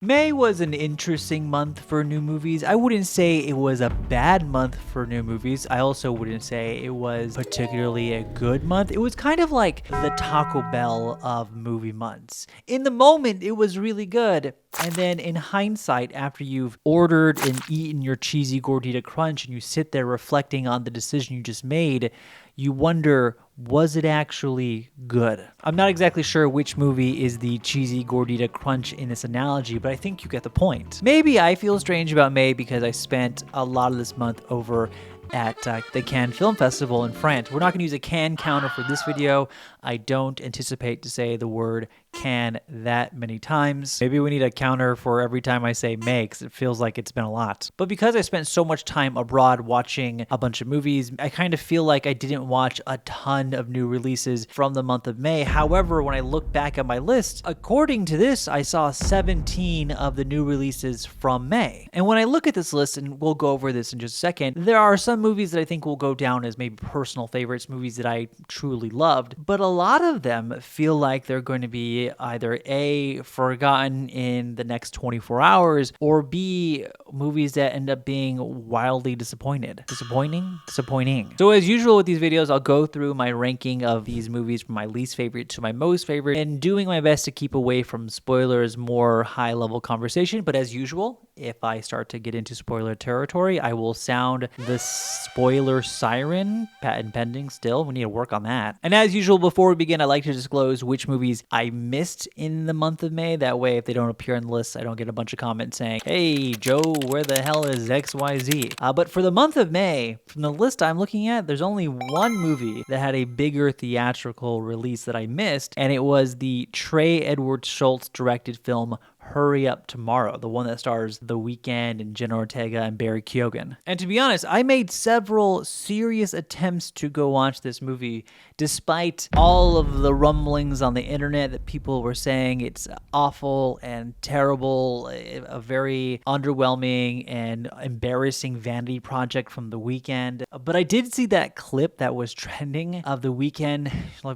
May was an interesting month for new movies. I wouldn't say it was a bad month for new movies. I also wouldn't say it was particularly a good month. It was kind of like the Taco Bell of movie months. In the moment, it was really good. And then in hindsight, after you've ordered and eaten your cheesy gordita crunch and you sit there reflecting on the decision you just made, you wonder, was it actually good? I'm not exactly sure which movie is the cheesy gordita crunch in this analogy, but I think you get the point. Maybe I feel strange about May because I spent a lot of this month over at the Cannes Film Festival in France. We're not going to use a Cannes counter for this video. I don't anticipate to say the word Cannes that many times. Maybe we need a counter for every time I say May, because it feels like it's been a lot. But because I spent so much time abroad watching a bunch of movies, I kind of feel like I didn't watch a ton of new releases from the month of May. However, when I look back at my list, according to this, I saw 17 of the new releases from May. And when I look at this list, and we'll go over this in just a second, there are some movies that I think will go down as maybe personal favorites, movies that I truly loved, but a lot of them feel like they're going to be either A, forgotten in the next 24 hours, or B, movies that end up being wildly disappointed. Disappointing. So as usual with these videos, I'll go through my ranking of these movies from my least favorite to my most favorite, and doing my best to keep away from spoilers, more high-level conversation. But as usual, if I start to get into spoiler territory, I will sound the spoiler siren. Patent pending still. We need to work on that. And as usual, before we begin, I'd like to disclose which movies I missed in the month of May. That way, if they don't appear on the list, I don't get a bunch of comments saying, hey, Joe, where the hell is XYZ? But for the month of May, from the list I'm looking at, there's only one movie that had a bigger theatrical release that I missed, and it was the Trey Edward Schultz directed film Hurry Up Tomorrow, the one that stars The Weeknd and Jenna Ortega and Barry Keoghan. And to be honest, I made several serious attempts to go watch this movie, despite all of the rumblings on the internet that people were saying it's awful and terrible, a very underwhelming and embarrassing vanity project from The Weeknd. But I did see that clip that was trending of The Weeknd,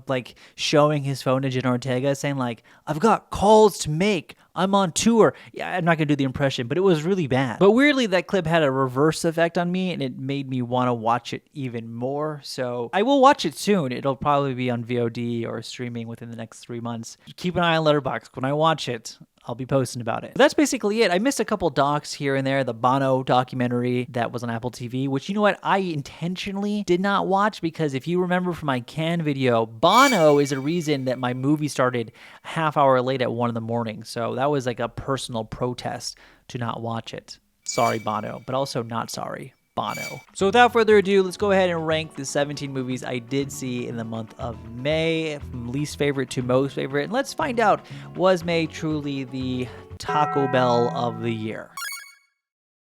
like showing his phone to Jenna Ortega saying like, I've got calls to make. I'm on tour. Yeah, I'm not going to do the impression, but it was really bad. But weirdly, that clip had a reverse effect on me, and it made me want to watch it even more. So I will watch it soon. It'll probably be on VOD or streaming within the next 3 months. Keep an eye on Letterboxd. When I watch it, I'll be posting about it. But that's basically it. I missed a couple docs here and there. The Bono documentary that was on Apple TV, which, you know what, I intentionally did not watch because if you remember from my Cannes video, Bono is a reason that my movie started a half hour late at 1 a.m. So that was like a personal protest to not watch it. Sorry, Bono, but also not sorry, Bono. So without further ado, let's go ahead and rank the 17 movies I did see in the month of May, from least favorite to most favorite. And let's find out, was May truly the Taco Bell of the year?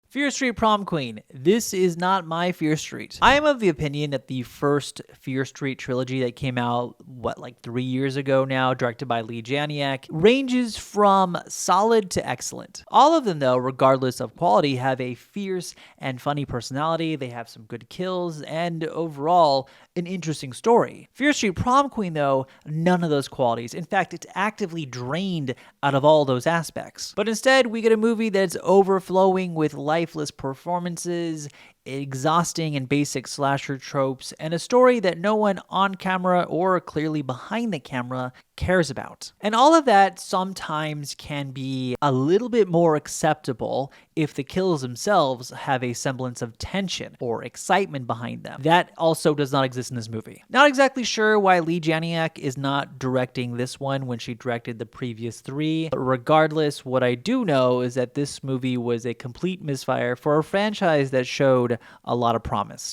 Fear Street Prom Queen. This is not my Fear Street. I am of the opinion that the first Fear Street trilogy that came out, like 3 years ago now, directed by Leigh Janiak, ranges from solid to excellent. All of them, though, regardless of quality, have a fierce and funny personality. They have some good kills, and overall, an interesting story. Fear Street Prom Queen, though, none of those qualities. In fact, it's actively drained out of all those aspects. But instead, we get a movie that's overflowing with lifeless performances, exhausting and basic slasher tropes, and a story that no one on camera or clearly behind the camera cares about. And all of that sometimes can be a little bit more acceptable if the kills themselves have a semblance of tension or excitement behind them. That also does not exist in this movie. Not exactly sure why Leigh Janiak is not directing this one when she directed the previous 3. But regardless, what I do know is that this movie was a complete misfire for a franchise that showed a lot of promise.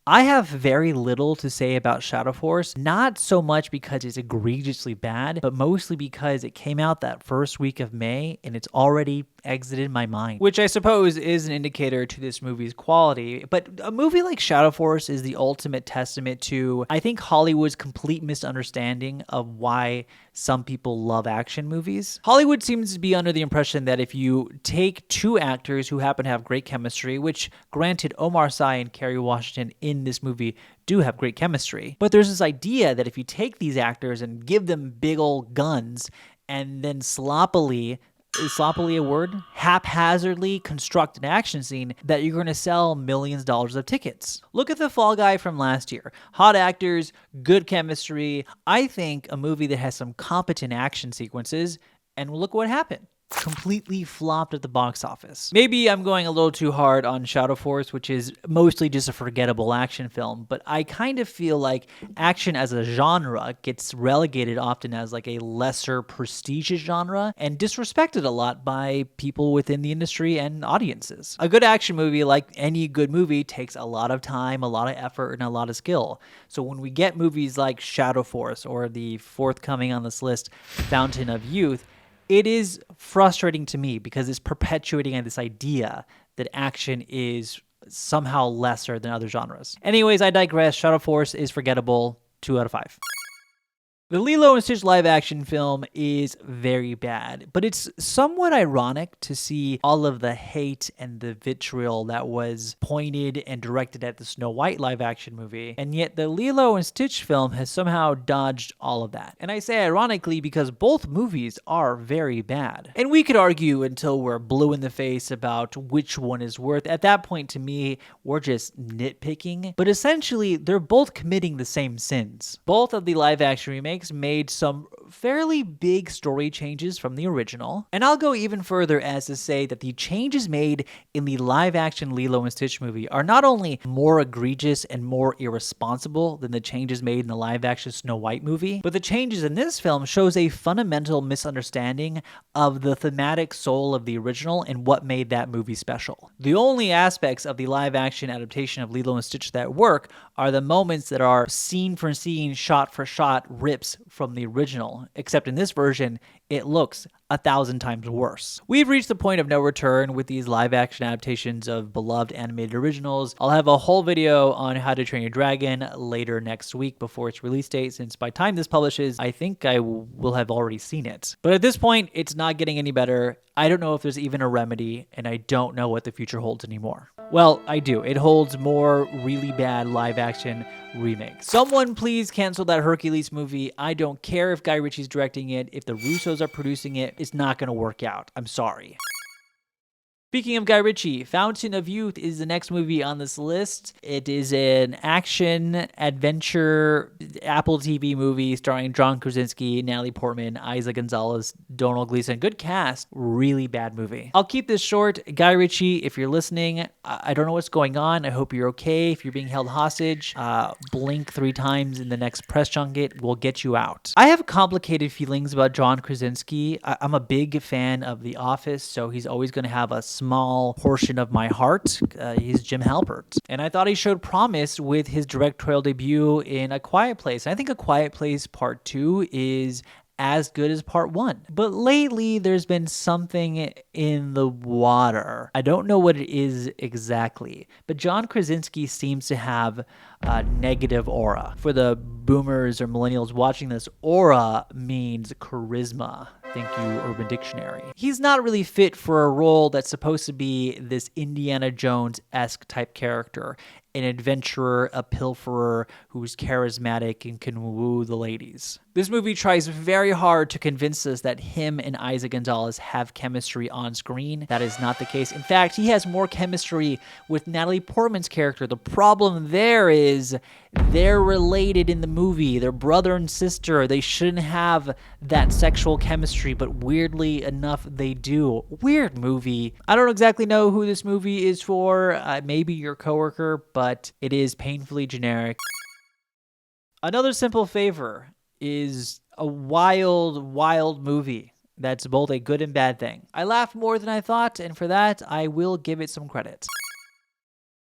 I have very little to say about Shadow Force, not so much because it's egregiously bad, but mostly because it came out that first week of May and it's already exited my mind, which I suppose is an indicator to this movie's quality. But a movie like Shadow Force is the ultimate testament to, I think, Hollywood's complete misunderstanding of why some people love action movies. Hollywood seems to be under the impression that if you take two actors who happen to have great chemistry, which granted Omar Sy and Kerry Washington in this movie do have great chemistry, but there's this idea that if you take these actors and give them big old guns and then sloppily is sloppily a word? Haphazardly construct an action scene that you're going to sell millions of dollars of tickets. Look at The Fall Guy from last year. Hot actors, good chemistry. I think a movie that has some competent action sequences, and look what happened. Completely flopped at the box office. Maybe I'm going a little too hard on Shadow Force, which is mostly just a forgettable action film, but I kind of feel like action as a genre gets relegated often as like a lesser prestigious genre and disrespected a lot by people within the industry and audiences. A good action movie, like any good movie, takes a lot of time, a lot of effort, and a lot of skill. So when we get movies like Shadow Force or the forthcoming on this list, Fountain of Youth, it is frustrating to me because it's perpetuating this idea that action is somehow lesser than other genres. Anyways, I digress. Shadow Force is forgettable. 2 out of 5. The Lilo and Stitch live-action film is very bad, but it's somewhat ironic to see all of the hate and the vitriol that was pointed and directed at the Snow White live-action movie, and yet the Lilo and Stitch film has somehow dodged all of that. And I say ironically because both movies are very bad. And we could argue until we're blue in the face about which one is worth. At that point, to me, we're just nitpicking, but essentially, they're both committing the same sins. Both of the live-action remakes made some fairly big story changes from the original, and I'll go even further as to say that the changes made in the live-action Lilo and Stitch movie are not only more egregious and more irresponsible than the changes made in the live-action Snow White movie, but the changes in this film shows a fundamental misunderstanding of the thematic soul of the original and what made that movie special. The only aspects of the live-action adaptation of Lilo and Stitch that work are the moments that are scene for scene, shot for shot rips from the original, except in this version, it looks 1,000 times worse. We've reached the point of no return with these live-action adaptations of beloved animated originals. I'll have a whole video on How to Train Your Dragon later next week before its release date, since by the time this publishes, I think I will have already seen it. But at this point, it's not getting any better. I don't know if there's even a remedy, and I don't know what the future holds anymore. Well, I do. It holds more really bad live-action remakes. Someone please cancel that Hercules movie. I don't care if Guy Ritchie's directing it. If the Russos are producing it, it's not going to work out. I'm sorry. Speaking of Guy Ritchie, Fountain of Youth is the next movie on this list. It is an action, adventure, Apple TV movie starring John Krasinski, Natalie Portman, Isa Gonzalez, Donald Gleason. Good cast, really bad movie. I'll keep this short. Guy Ritchie, if you're listening, I don't know what's going on. I hope you're okay. If you're being held hostage, blink 3 times in the next press junket. We'll get you out. I have complicated feelings about John Krasinski. I'm a big fan of The Office, so he's always going to have a small portion of my heart. He's Jim Halpert. And I thought he showed promise with his directorial debut in A Quiet Place. And I think A Quiet Place Part 2 is as good as Part 1. But lately, there's been something in the water. I don't know what it is exactly, but John Krasinski seems to have a negative aura. For the boomers or millennials watching this, aura means charisma. Thank you, Urban Dictionary. He's not really fit for a role that's supposed to be this Indiana Jones-esque type character, an adventurer, a pilferer who's charismatic and can woo the ladies. This movie tries very hard to convince us that him and Isa Gonzalez have chemistry on screen. That is not the case. In fact, he has more chemistry with Natalie Portman's character. The problem there is they're related in the movie. They're brother and sister. They shouldn't have that sexual chemistry, but weirdly enough, they do. Weird movie. I don't exactly know who this movie is for. Maybe your coworker, but it is painfully generic. Another simple favor is a wild movie that's both a good and bad thing. I laughed more than I thought, and for that, I will give it some credit.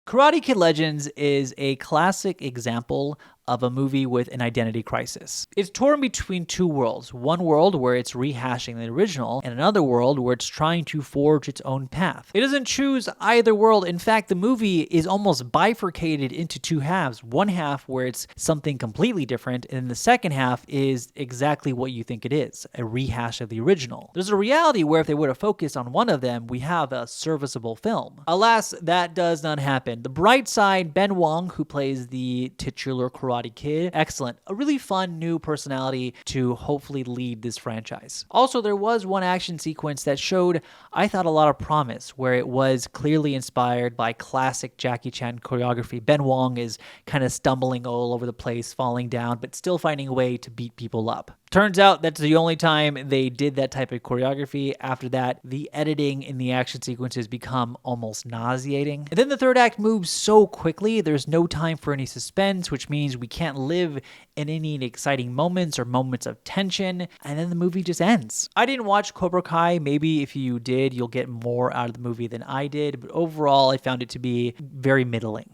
Karate Kid Legends is a classic example of a movie with an identity crisis. It's torn between 2 worlds. One world where it's rehashing the original, and another world where it's trying to forge its own path. It doesn't choose either world. In fact, the movie is almost bifurcated into 2 halves. One half where it's something completely different, and the second half is exactly what you think it is, a rehash of the original. There's a reality where if they would have focused on one of them, we have a serviceable film. Alas, that does not happen. The bright side, Ben Wong, who plays the titular Karate Karate Kid. Excellent. A really fun new personality to hopefully lead this franchise. Also, there was one action sequence that showed, I thought, a lot of promise, where it was clearly inspired by classic Jackie Chan choreography. Ben Wong is kind of stumbling all over the place, falling down, but still finding a way to beat people up. Turns out that's the only time they did that type of choreography. After that, the editing in the action sequences become almost nauseating. And then the third act moves so quickly, there's no time for any suspense, which means we can't live in any exciting moments or moments of tension, and then the movie just ends. I didn't watch Cobra Kai. Maybe if you did, you'll get more out of the movie than I did, but overall, I found it to be very middling.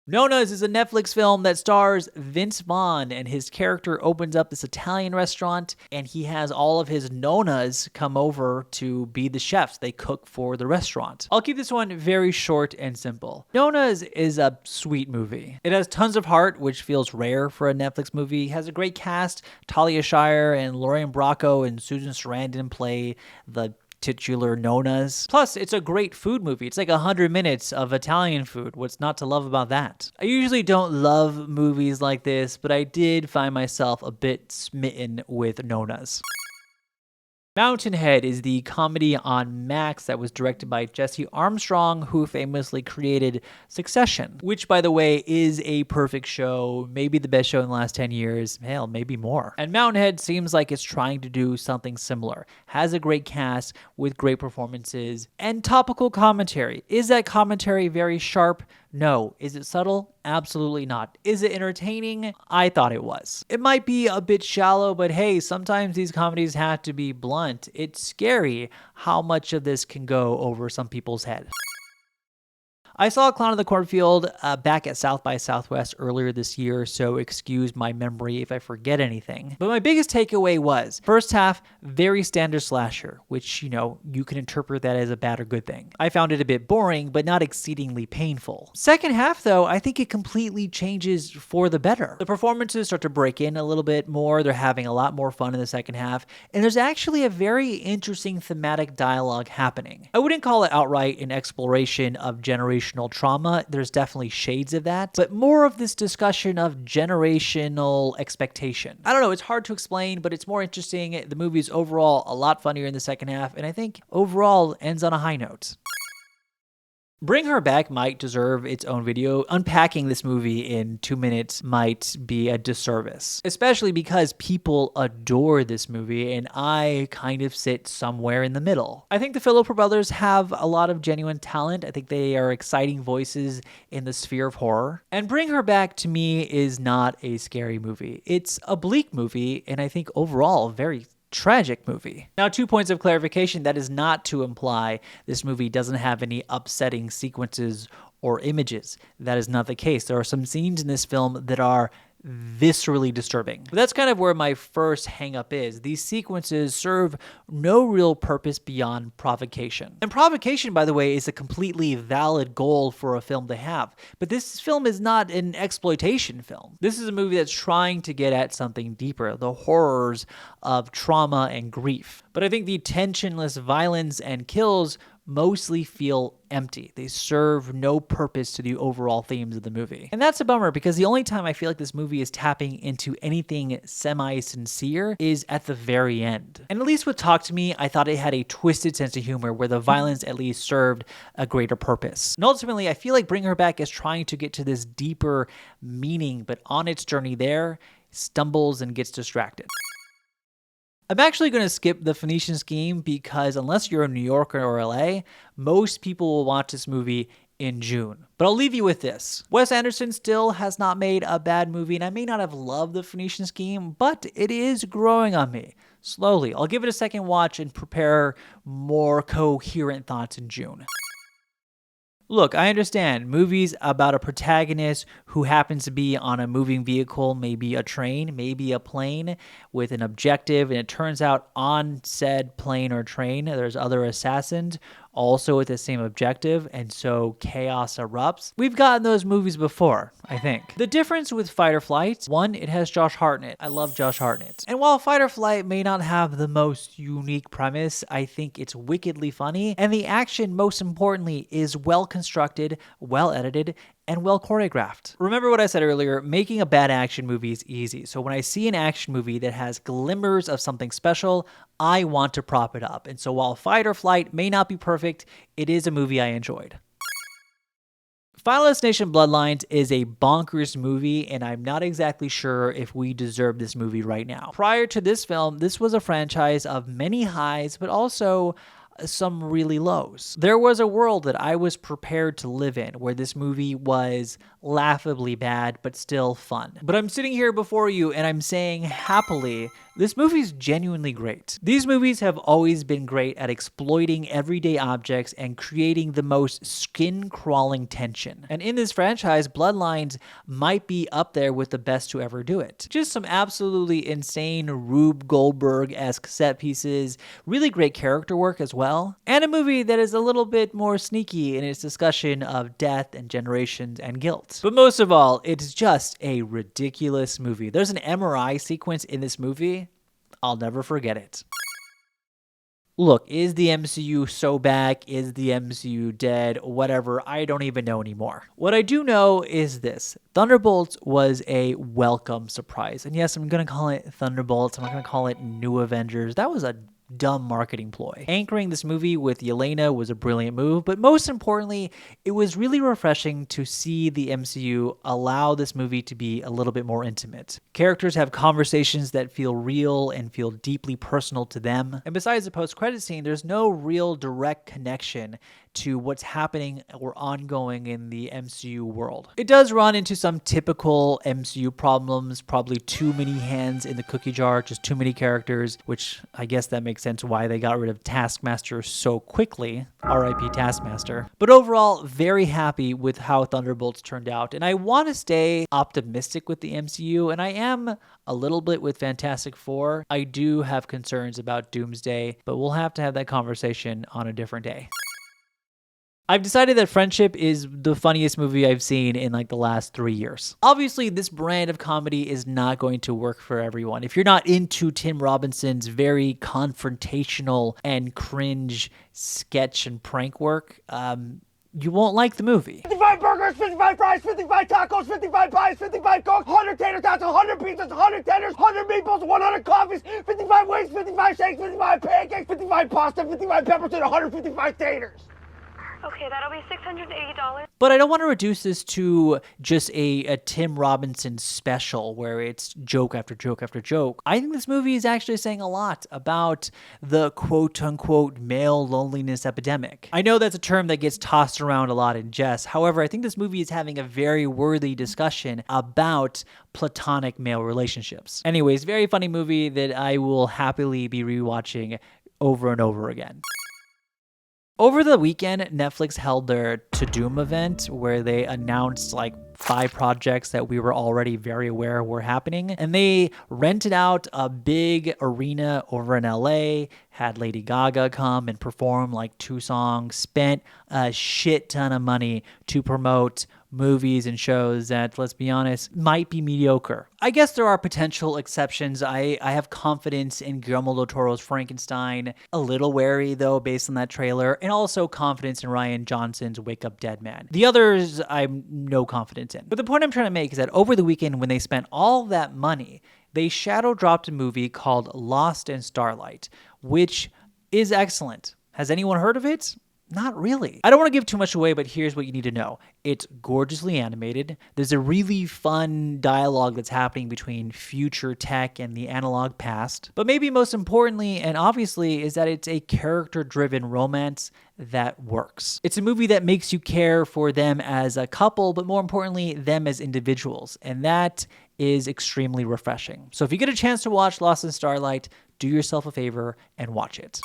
Nonnas is a Netflix film that stars Vince Vaughn, and his character opens up this Italian restaurant, and he has all of his Nonnas come over to be the chefs. They cook for the restaurant. I'll keep this one very short and simple. Nonnas is a sweet movie. It has tons of heart, which feels rare for a Netflix movie. It has a great cast. Talia Shire and Lauren Bracco and Susan Sarandon play the titular Nonnas. Plus, it's a great food movie. It's like 100 minutes of Italian food. What's not to love about that? I usually don't love movies like this, but I did find myself a bit smitten with Nonnas. Mountainhead is the comedy on Max that was directed by Jesse Armstrong, who famously created Succession, which, by the way, is a perfect show, maybe the best show in the last 10 years, hell, maybe more. And Mountainhead seems like it's trying to do something similar. Has a great cast with great performances and topical commentary. Is that commentary very sharp? No. Is it subtle? Absolutely not. Is it entertaining? I thought it was. It might be a bit shallow, but hey, sometimes these comedies have to be blunt. It's scary how much of this can go over some people's head. I saw Clown of the Cornfield back at South by Southwest earlier this year, so excuse my memory if I forget anything. But my biggest takeaway was, first half, very standard slasher, which, you can interpret that as a bad or good thing. I found it a bit boring, but not exceedingly painful. Second half, though, I think it completely changes for the better. The performances start to break in a little bit more, they're having a lot more fun in the second half, and there's actually a very interesting thematic dialogue happening. I wouldn't call it outright an exploration of generational trauma. There's definitely shades of that, but more of this discussion of generational expectation. I don't know, it's hard to explain, but it's more interesting. The movie's overall a lot funnier in the second half, and I think overall ends on a high note. Bring Her Back might deserve its own video. Unpacking this movie in 2 minutes might be a disservice, especially because people adore this movie and I kind of sit somewhere in the middle. I think the Philipper brothers have a lot of genuine talent. I think they are exciting voices in the sphere of horror. And Bring Her Back to me is not a scary movie. It's a bleak movie, and I think overall very tragic movie. Now, 2 points of clarification. That is not to imply this movie doesn't have any upsetting sequences or images. That is not the case. There are some scenes in this film that are viscerally disturbing. But that's kind of where my first hang-up is. These sequences serve no real purpose beyond provocation. And provocation, by the way, is a completely valid goal for a film to have. But this film is not an exploitation film. This is a movie that's trying to get at something deeper, the horrors of trauma and grief. But I think the tensionless violence and kills mostly feel empty. They serve no purpose to the overall themes of the movie. And that's a bummer, because the only time I feel like this movie is tapping into anything semi-sincere is at the very end. And at least with Talk to Me, I thought it had a twisted sense of humor where the violence at least served a greater purpose. And ultimately, I feel like Bring Her Back is trying to get to this deeper meaning, but on its journey there, stumbles and gets distracted. I'm actually going to skip the Phoenician Schme because unless you're in New York or LA, most people will watch this movie in June. But I'll leave you with this. Wes Anderson still has not made a bad movie, and I may not have loved the Phoenician Schme, but it is growing on me. Slowly. I'll give it a second watch and prepare more coherent thoughts in June. Look, I understand movies about a protagonist who happens to be on a moving vehicle, maybe a train, maybe a plane, with an objective, and it turns out on said plane or train there's other assassins, also with the same objective, and so chaos erupts. We've gotten those movies before, I think. The difference with Fight or Flight, one, it has Josh Hartnett. I love Josh Hartnett. And while Fight or Flight may not have the most unique premise, I think it's wickedly funny, and the action, most importantly, is well constructed, well edited, and well choreographed. Remember what I said earlier, making a bad action movie is easy. So when I see an action movie that has glimmers of something special, I want to prop it up. And so while Fight or Flight may not be perfect, it is a movie I enjoyed. Final Destination Bloodlines is a bonkers movie, and I'm not exactly sure if we deserve this movie right now. Prior to this film, this was a franchise of many highs, but also some really lows. There was a world that I was prepared to live in where this movie was laughably bad, but still fun. But I'm sitting here before you and I'm saying happily, this movie's genuinely great. These movies have always been great at exploiting everyday objects and creating the most skin-crawling tension. And in this franchise, Bloodlines might be up there with the best to ever do it. Just some absolutely insane Rube Goldberg-esque set pieces, really great character work as well, and a movie that is a little bit more sneaky in its discussion of death and generations and guilt. But most of all, it's just a ridiculous movie. There's an MRI sequence in this movie. I'll never forget it. Look, is the MCU so back? Is the MCU dead? Whatever, I don't even know anymore. What I do know is this. Thunderbolts was a welcome surprise. And yes, I'm going to call it Thunderbolts. I'm not going to call it New Avengers. That was a dumb marketing ploy. Anchoring this movie with Yelena was a brilliant move, but most importantly, it was really refreshing to see the MCU allow this movie to be a little bit more intimate. Characters have conversations that feel real and feel deeply personal to them. And besides the post-credit scene, there's no real direct connection to what's happening or ongoing in the MCU world. It does run into some typical MCU problems, probably too many hands in the cookie jar, just too many characters, which I guess that makes sense why they got rid of Taskmaster so quickly. R.I.P. Taskmaster. But overall, very happy with how Thunderbolts turned out, and I want to stay optimistic with the MCU, and I am a little bit with Fantastic Four. I do have concerns about Doomsday, but we'll have to have that conversation on a different day. I've decided that Friendship is the funniest movie I've seen in like the last 3 years. Obviously, this brand of comedy is not going to work for everyone. If you're not into Tim Robinson's very confrontational and cringe sketch and prank work, you won't like the movie. 55 burgers, 55 fries, 55 tacos, 55 pies, 55 cokes, 100 tater tots, 100 pizzas, 100 tenders, 100 meatballs, 100 coffees, 55 wings, 55 shakes, 55 pancakes, 55 pasta, 55 peppers, and 155 taters. Okay, that'll be $680. But I don't want to reduce this to just a Tim Robinson special where it's joke after joke after joke. I think this movie is actually saying a lot about the quote-unquote male loneliness epidemic. I know that's a term that gets tossed around a lot in jest. However, I think this movie is having a very worthy discussion about platonic male relationships. Anyways, very funny movie that I will happily be rewatching over and over again. Over the weekend, Netflix held their To Doom event where they announced like 5 projects that we were already very aware were happening. And they rented out a big arena over in LA, had Lady Gaga come and perform like 2 songs, spent a shit ton of money to promote movies and shows that, let's be honest, might be mediocre. I guess there are potential exceptions. I have confidence in Guillermo del Toro's Frankenstein, a little wary though based on that trailer, and also confidence in Rian Johnson's Wake Up Dead Man. The others, I'm no confidence in. But the point I'm trying to make is that over the weekend when they spent all that money, they shadow dropped a movie called Lost in Starlight, which is excellent. Has anyone heard of it? Not really. I don't want to give too much away, but here's what you need to know. It's gorgeously animated. There's a really fun dialogue that's happening between future tech and the analog past. But maybe most importantly, and obviously, is that it's a character-driven romance that works. It's a movie that makes you care for them as a couple, but more importantly, them as individuals. And that is extremely refreshing. So if you get a chance to watch Lost in Starlight, do yourself a favor and watch it.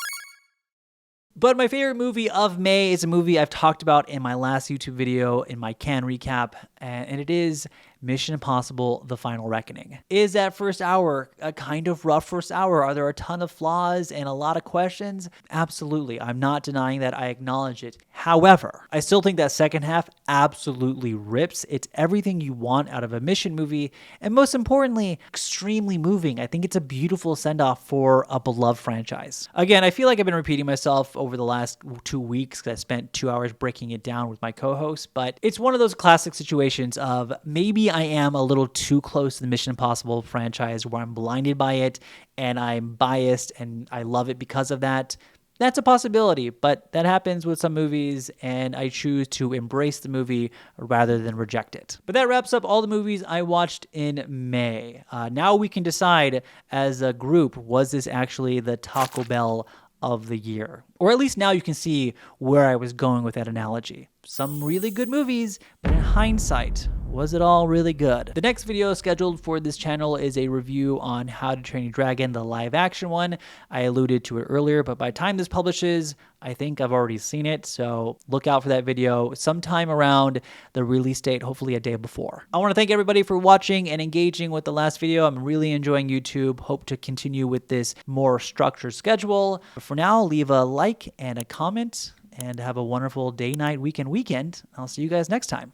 But my favorite movie of May is a movie I've talked about in my last YouTube video, in my Cannes recap, and it is Mission Impossible: The Final Reckoning. Is that first hour a kind of rough first hour? Are there a ton of flaws and a lot of questions? Absolutely. I'm not denying that. I acknowledge it. However, I still think that second half absolutely rips. It's everything you want out of a mission movie, and most importantly, extremely moving. I think it's a beautiful send-off for a beloved franchise. Again, I feel like I've been repeating myself over the last 2 weeks because I spent 2 hours breaking it down with my co-host, but it's one of those classic situations of maybe I am a little too close to the Mission Impossible franchise where I'm blinded by it and I'm biased and I love it because of that. That's a possibility, but that happens with some movies, and I choose to embrace the movie rather than reject it. But that wraps up all the movies I watched in May. Now we can decide as a group, was this actually the Taco Bell of the year? Or at least now you can see where I was going with that analogy. Some really good movies, but in hindsight, was it all really good? The next video scheduled for this channel is a review on How to Train Your Dragon, the live action one. I alluded to it earlier, but by the time this publishes, I think I've already seen it, so look out for that video sometime around the release date, hopefully a day before. I want to thank everybody for watching and engaging with the last video. I'm really enjoying YouTube. Hope to continue with this more structured schedule. But for now, leave a like and a comment, and have a wonderful day, night, weekend. I'll see you guys next time.